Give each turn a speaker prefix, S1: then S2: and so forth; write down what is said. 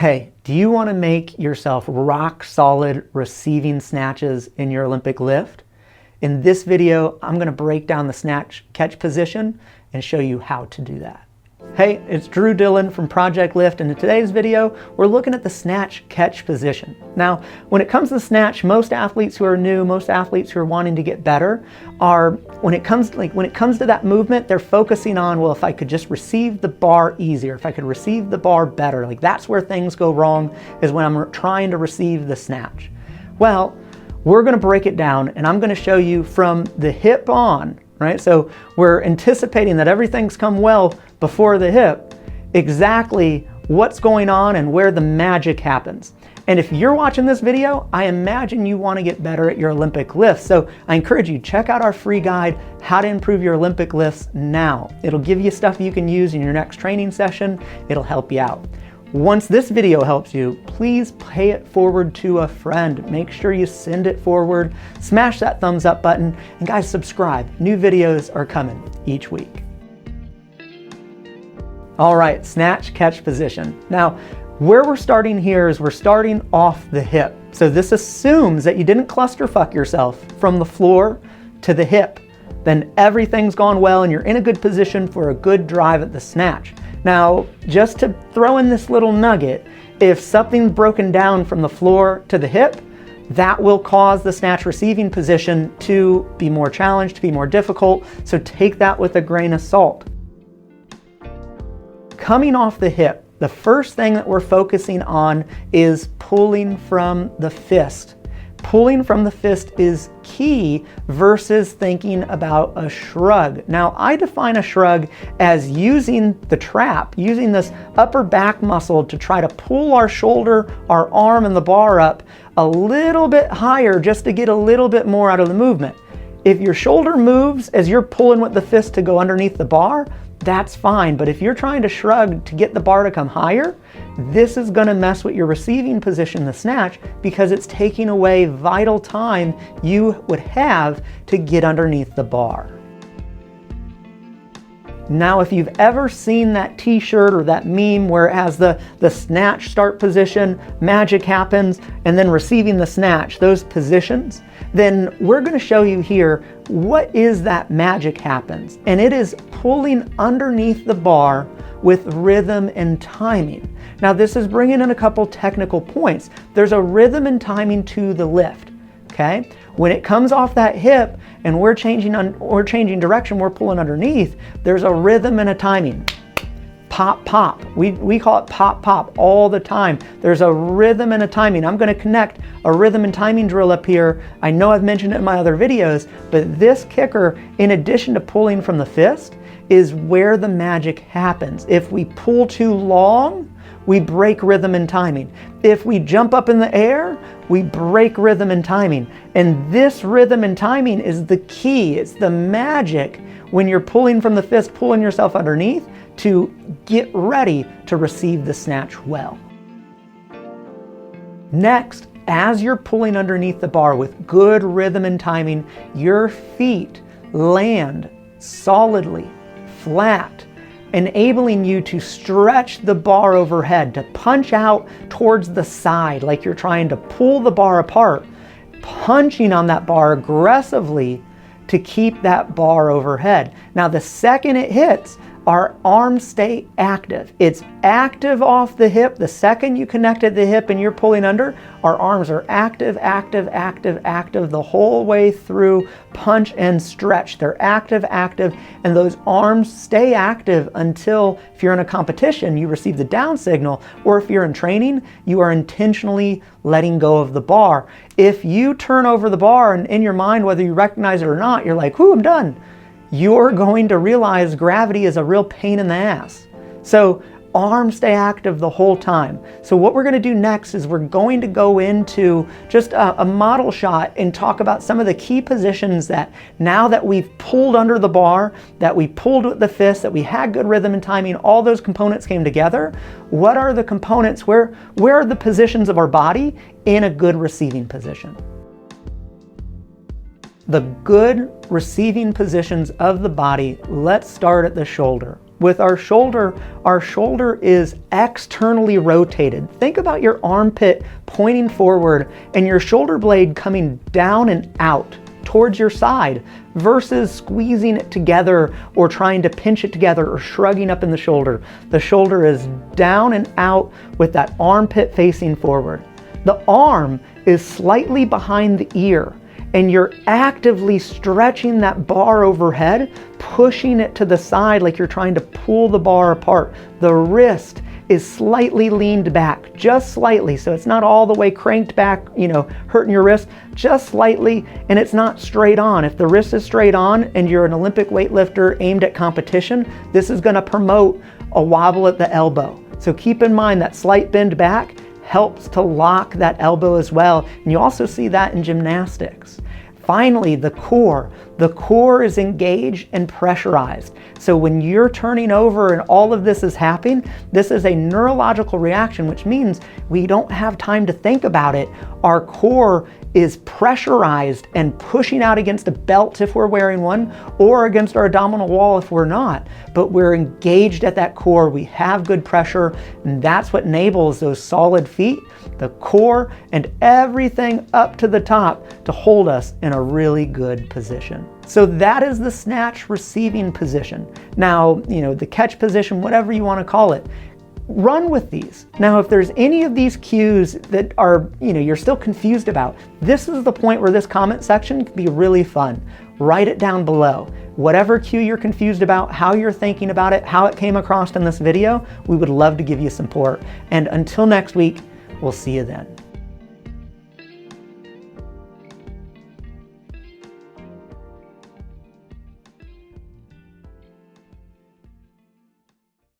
S1: Hey, do you want to make yourself rock solid receiving snatches in your Olympic lift? In this video, I'm going to break down the snatch catch position and show you how to do that. Hey, it's Drew Dillon from Project Lift, and in today's video, we're looking at the snatch catch position. Now, when it comes to snatch, most athletes who are new, most athletes who are wanting to get better are, when it comes to that movement, they're focusing on, well, if I could just receive the bar easier, if I could receive the bar better, like that's where things go wrong, is when I'm trying to receive the snatch. Well, we're going to break it down, and I'm going to show you from the hip on, right? So we're anticipating that everything's come well before the hip, exactly what's going on and where the magic happens. And if you're watching this video, I imagine you want to get better at your Olympic lifts. So I encourage you, check out our free guide, How to Improve Your Olympic Lifts Now. It'll give you stuff you can use in your next training session. It'll help you out. Once this video helps you, please pay it forward to a friend. Make sure you send it forward, smash that thumbs up button, and guys, subscribe. New videos are coming each week. All right, snatch catch position. Now, where we're starting here is we're starting off the hip. So this assumes that you didn't clusterfuck yourself from the floor to the hip. Then everything's gone well and you're in a good position for a good drive at the snatch. Now, just to throw in this little nugget, if something's broken down from the floor to the hip, that will cause the snatch receiving position to be more challenged, to be more difficult. So take that with a grain of salt. Coming off the hip, the first thing that we're focusing on is pulling from the fist. Pulling from the fist is key versus thinking about a shrug. Now, I define a shrug as using the trap, using this upper back muscle to try to pull our shoulder, our arm, and the bar up a little bit higher just to get a little bit more out of the movement. If your shoulder moves as you're pulling with the fist to go underneath the bar, that's fine. But if you're trying to shrug to get the bar to come higher, this is going to mess with your receiving position, the snatch, because it's taking away vital time you would have to get underneath the bar. Now, if you've ever seen that t-shirt or that meme where it has the snatch start position, magic happens, and then receiving the snatch, those positions, then we're going to show you here what is that magic happens. And it is pulling underneath the bar with rhythm and timing. Now, this is bringing in a couple technical points. There's a rhythm and timing to the lift. Okay, when it comes off that hip and we're changing direction, we're pulling underneath, there's a rhythm and a timing. Pop, pop. We call it pop, pop all the time. There's a rhythm and a timing. I'm going to connect a rhythm and timing drill up here. I know I've mentioned it in my other videos, but this kicker, in addition to pulling from the fist, is where the magic happens. If we pull too long, we break rhythm and timing. If we jump up in the air, we break rhythm and timing. And this rhythm and timing is the key. It's the magic when you're pulling from the fist, pulling yourself underneath to get ready to receive the snatch well. Next, as you're pulling underneath the bar with good rhythm and timing, your feet land solidly, flat, enabling you to stretch the bar overhead, to punch out towards the side like you're trying to pull the bar apart, punching on that bar aggressively to keep that bar overhead. Now, the second it hits, our arms stay active. It's active off the hip. The second you connect at the hip and you're pulling under, our arms are active, active, active, active the whole way through punch and stretch. They're active, active, and those arms stay active until, if you're in a competition, you receive the down signal, or if you're in training, you are intentionally letting go of the bar. If you turn over the bar and in your mind, whether you recognize it or not, you're like, whoo, I'm done, you're going to realize gravity is a real pain in the ass. So arms stay active the whole time. So what we're going to do next is we're going to go into just a model shot and talk about some of the key positions that now that we've pulled under the bar, that we pulled with the fist, that we had good rhythm and timing, all those components came together. What are the components? Where are the positions of our body in a good receiving position? The good receiving positions of the body, let's start at the shoulder. With our shoulder is externally rotated. Think about your armpit pointing forward and your shoulder blade coming down and out towards your side versus squeezing it together or trying to pinch it together or shrugging up in the shoulder. The shoulder is down and out with that armpit facing forward. The arm is slightly behind the ear, and you're actively stretching that bar overhead, pushing it to the side like you're trying to pull the bar apart. The wrist is slightly leaned back, just slightly, so it's not all the way cranked back, hurting your wrist, just slightly, and it's not straight on. If the wrist is straight on and you're an Olympic weightlifter aimed at competition, this is gonna promote a wobble at the elbow. So keep in mind that slight bend back helps to lock that elbow as well, and you also see that in gymnastics. Finally, the core. The core is engaged and pressurized. So when you're turning over and all of this is happening, this is a neurological reaction, which means we don't have time to think about it. Our core is pressurized and pushing out against a belt if we're wearing one, or against our abdominal wall if we're not. But we're engaged at that core. We have good pressure, and that's what enables those solid feet, the core, and everything up to the top to hold us in a really good position. So that is the snatch receiving position. Now, the catch position, whatever you want to call it, run with these. Now, if there's any of these cues that are, you're still confused about, this is the point where this comment section can be really fun. Write it down below. Whatever cue you're confused about, how you're thinking about it, how it came across in this video, we would love to give you support. And until next week, we'll see you then.